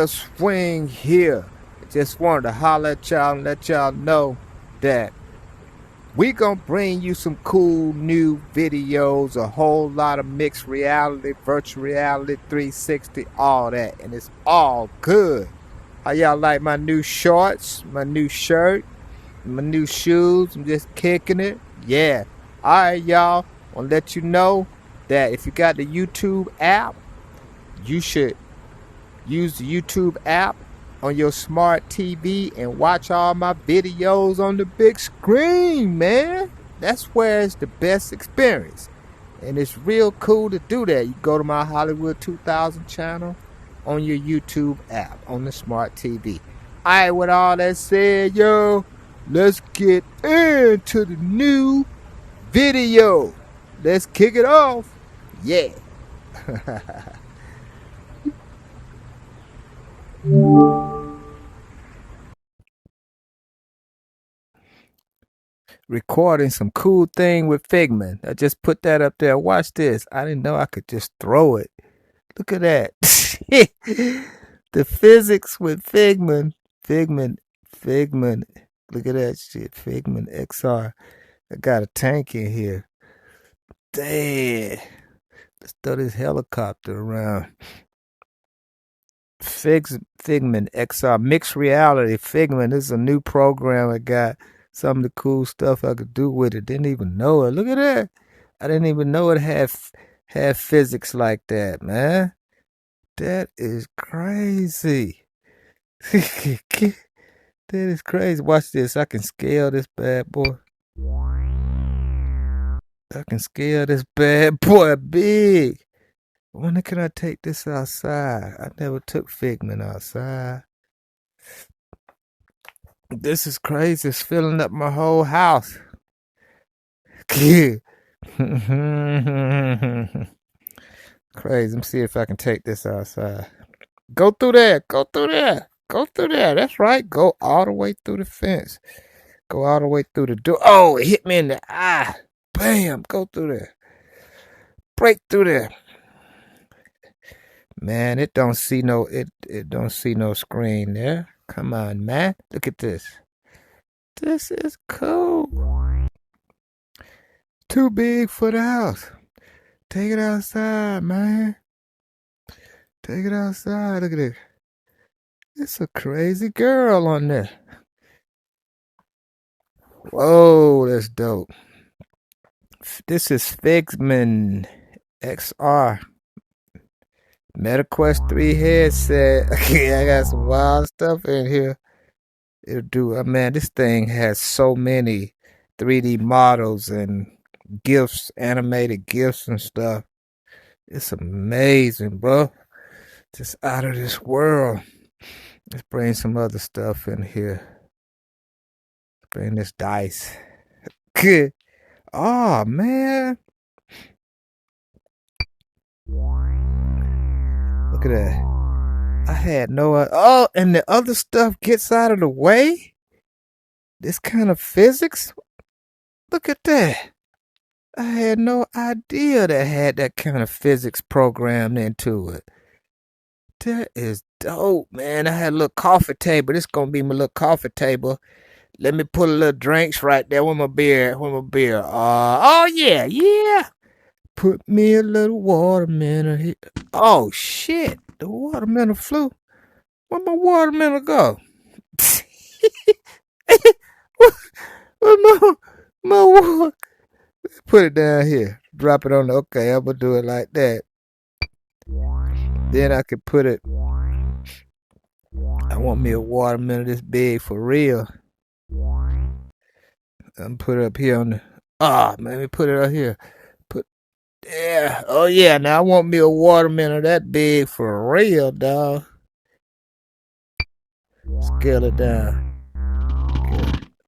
Swing here. Just wanted to holler at y'all and let y'all know that we gonna bring you some cool new videos, a whole lot of mixed reality, virtual reality, 360, all that, and it's all good. How y'all like my new shorts, my new shirt, my new shoes? I'm just kicking it. Yeah. Alright, y'all. Wanna let you know that if you got the YouTube app, you should use the YouTube app on your smart TV and watch all my videos on the big screen, man. That's where it's the best experience. And it's real cool to do that. You go to my Hollywood2000 channel on your YouTube app on the smart TV. Alright, with all that said, yo, let's get into the new video. Let's kick it off. Yeah. Recording some cool thing with Figment. I just put that up there. Watch this. I didn't know I could just throw it. Look at that. The physics with Figment. Figment. Look at that shit. Figment XR. I got a tank in here. Damn. Let's throw this helicopter around. Figment XR. Mixed reality. Figment. This is a new program I got. Some of the cool stuff I could do with it. Didn't even know it. Look at that. I didn't even know it had physics like that, man. That is crazy. That is crazy. Watch this. I can scale this bad boy. I can scale this bad boy big. When can I take this outside? I never took Figment outside. This is crazy. It's filling up my whole house. Crazy. Let me see if I can take this outside. Go through there. Go through there. Go through there. That's right. Go all the way through the fence. Go all the way through the door. Oh, it hit me in the eye. Bam. Go through there. Break through there. Man, it don't see no screen there. Come on, man. Look at this. This is cool. Too big for the house. Take it outside, man. Take it outside. Look at it. It's a crazy girl on there. Whoa, that's dope. This is Figment XR. MetaQuest 3 headset. I got some wild stuff in here. It'll do. Man, this thing has so many 3D models and GIFs, animated GIFs and stuff. It's amazing, bro. Just out of this world. Let's bring some other stuff in here. Bring this dice. Good. Oh, man. Look at that. I had no... Oh, and the other stuff gets out of the way? This kind of physics? Look at that. I had no idea that had that kind of physics programmed into it. That is dope, man. I had a little coffee table. This is going to be my little coffee table. Let me put a little drinks right there with my beer. Oh, yeah. Put me a little watermelon here. Oh, shit. The watermelon flew. Where'd my watermelon go? Where's my water? Put it down here. Drop it on the... Okay, I'm going to do it like that. Then I can put it... I want me a watermelon this big for real. I'm put it up here on the... man, let me put it up here. Yeah. Oh, yeah. Now I want me a watermelon that big for real, dog. Scale it down.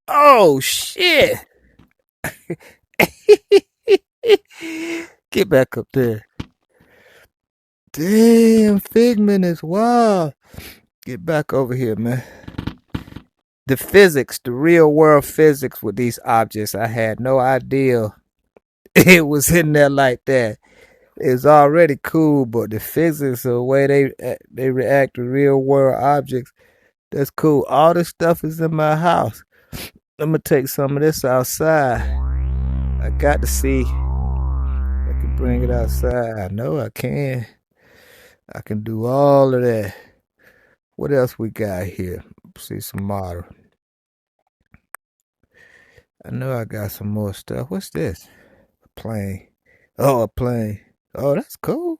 Oh, shit. Get back up there. Damn, Figment is wild. Get back over here, man. The physics, the real world physics with these objects, I had no idea it was in there like that. is already cool, but the physics of the way they react to real world objects, that's cool. All this stuff is in my house. I'm gonna take some of this outside. I got to see if I can bring it outside. I know I can. I can do all of that. What else we got here? See some model. I know I got some more stuff. What's this? A plane. Oh, a plane. Oh, that's cool.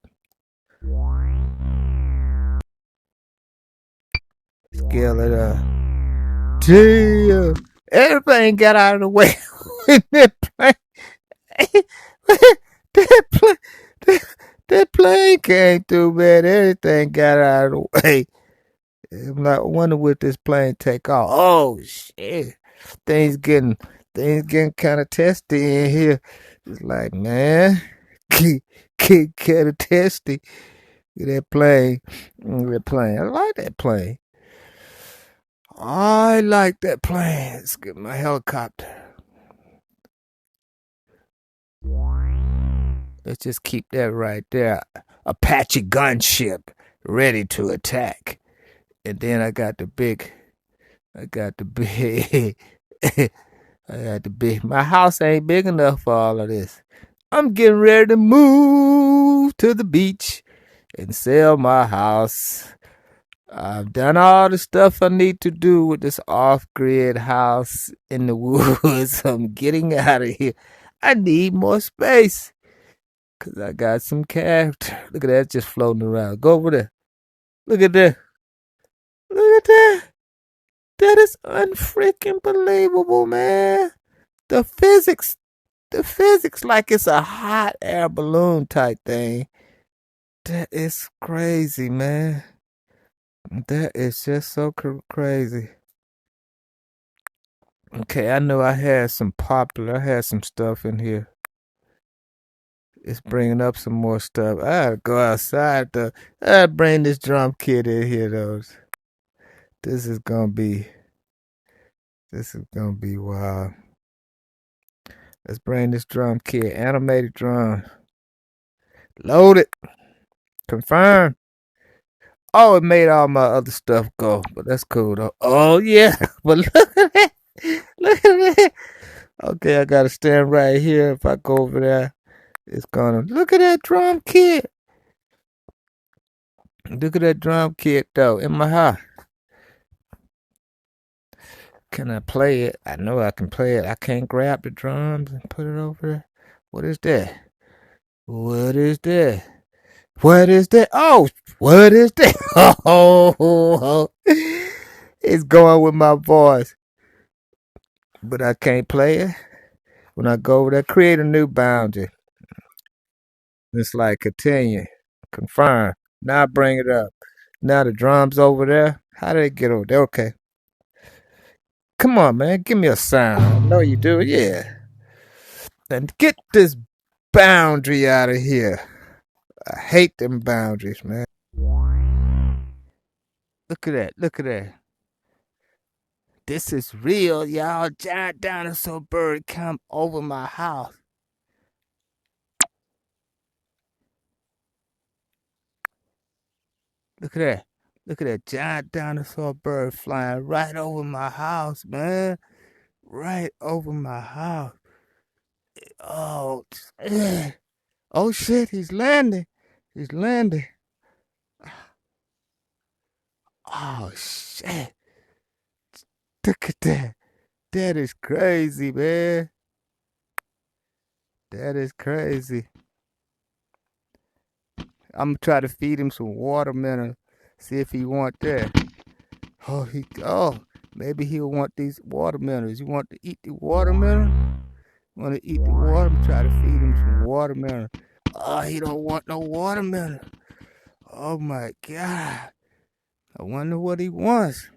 Scale it up. Damn. Everything got out of the way when that plane. that plane. That plane came through, man. Everything got out of the way. I'm like, I wonder what this plane take off. Oh shit. Things getting kind of testy in here. It's like, man, get kind of testy. That plane. That plane. I like that plane. I like that plane. Let's get my helicopter. Let's just keep that right there. Apache gunship ready to attack. And then I got the big. My house ain't big enough for all of this. I'm getting ready to move to the beach and sell my house. I've done all the stuff I need to do with this off-grid house in the woods. I'm getting out of here. I need more space because I got some cash. Look at that just floating around. Go over there. Look at that. Look at that. That is unfreaking believable, man. The physics like it's a hot air balloon type thing. That is crazy, man. That is just so crazy. Okay, I know I had some stuff in here. It's bringing up some more stuff. I gotta go outside though. I gotta bring this drum kit in here though. This is gonna be wild. Let's bring this drum kit. Animated drum. Load it. Confirm. Oh, it made all my other stuff go, but that's cool though. Oh yeah, but look at that. Look at that. Okay, I gotta stand right here. If I go over there, it's gonna look at that drum kit. Look at that drum kit though in my house. Can I play it? I know I can play it. I can't grab the drums and put it over there. What is that? What is that? What is that? Oh, what is that? Oh, it's going with my voice. But I can't play it. When I go over there, create a new boundary. It's like continue. Confirm. Now bring it up. Now the drums over there. How do they get over there? Okay. Come on, man. Give me a sound. I know you do. Yeah. Then get this boundary out of here. I hate them boundaries, man. Look at that. Look at that. This is real, y'all. Giant dinosaur bird come over my house. Look at that. Look at that giant dinosaur bird flying right over my house, man. Right over my house. Oh, oh shit, he's landing. He's landing. Oh shit. Look at that. That is crazy, man. That is crazy. I'm gonna try to feed him some watermelon. See if he want that. Maybe he'll want these watermelons. You want to eat the watermelon? Want to eat the watermelon? Try to feed him some watermelon. Oh, he don't want no watermelon. Oh my God. I wonder what he wants.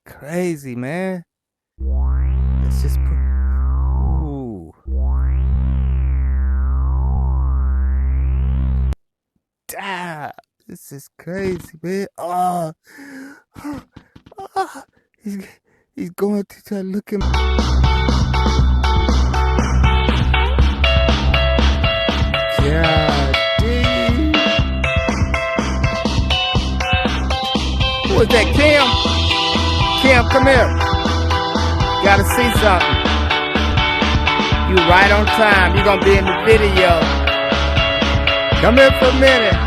Crazy, man. Let's just put. Ooh. Ah, this is crazy, man. Oh, he's going to try to look him. God. Who is that, Kim? Kim, come here. Gotta see something. You right on time. You're gonna be in the video. Come here for a minute.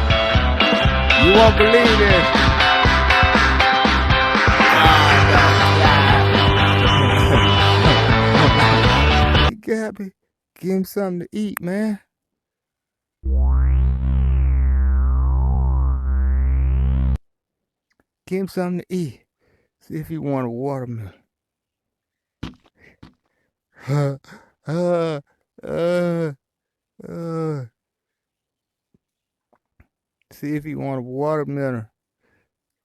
You won't believe this. You got me. Give him something to eat, man. Give him something to eat. See if he want a watermelon. See if he want a watermelon.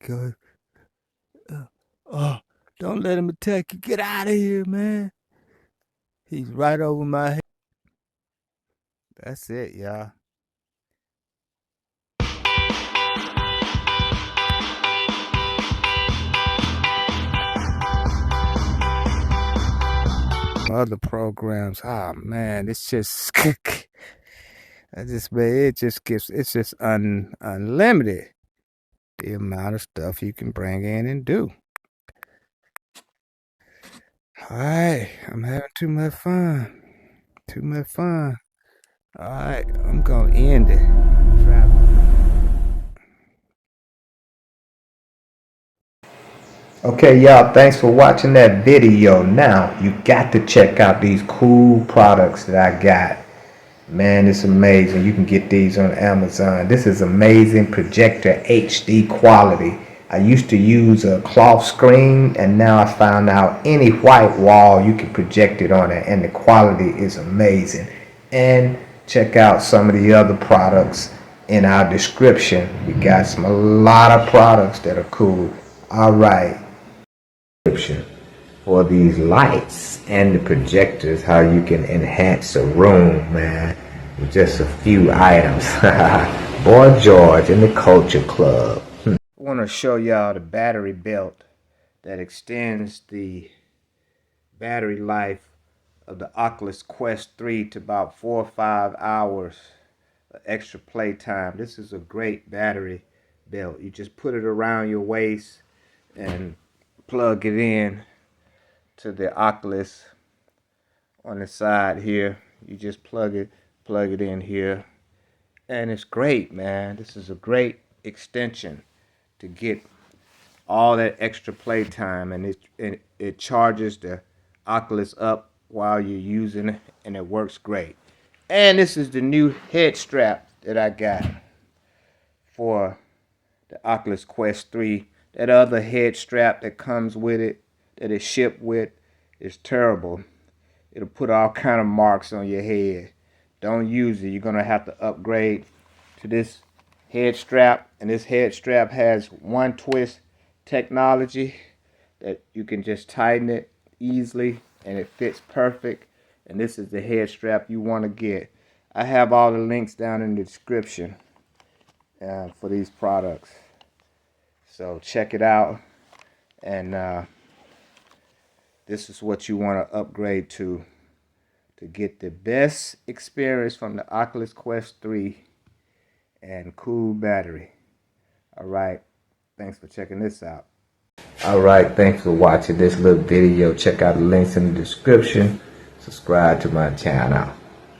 Go. Don't let him attack you. Get out of here, man. He's right over my head. That's it, y'all. Other programs, man, it's just it's just unlimited the amount of stuff you can bring in and do. All right, I'm having too much fun. All right, I'm gonna end it. Okay, y'all, thanks for watching that video. Now, you got to check out these cool products that I got. Man, it's amazing. You can get these on Amazon. This is amazing projector HD quality. I used to use a cloth screen, and now I found out any white wall you can project it on it, and the quality is amazing. And check out some of the other products in our description. We got a lot of products that are cool. All right. For these lights and the projectors, how you can enhance a room, man, with just a few items. Boy George in the Culture Club. I want to show y'all the battery belt that extends the battery life of the Oculus Quest 3 to about 4 or 5 hours of extra play time. This is a great battery belt. You just put it around your waist and plug it in to the Oculus on the side here. You just plug it in here, and it's great, man. This is a great extension to get all that extra play time, and it charges the Oculus up while you're using it, and it works great. And this is the new head strap that I got for the Oculus Quest 3. That other head strap that comes with it, that is shipped with, is terrible. It'll put all kind of marks on your head. Don't use it. You're going to have to upgrade to this head strap. And this head strap has one twist technology that you can just tighten it easily, and it fits perfect. And this is the head strap you want to get. I have all the links down in the description for these products. So check it out, and this is what you want to upgrade to get the best experience from the Oculus Quest 3 and cool battery. All right, thanks for checking this out. All right, thanks for watching this little video. Check out the links in the description. Subscribe to my channel,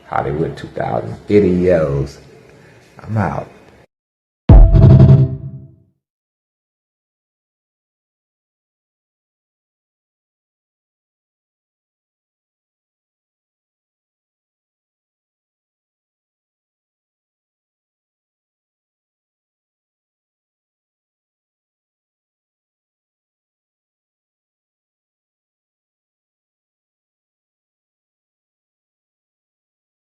Hollywood 2000 Videos. I'm out.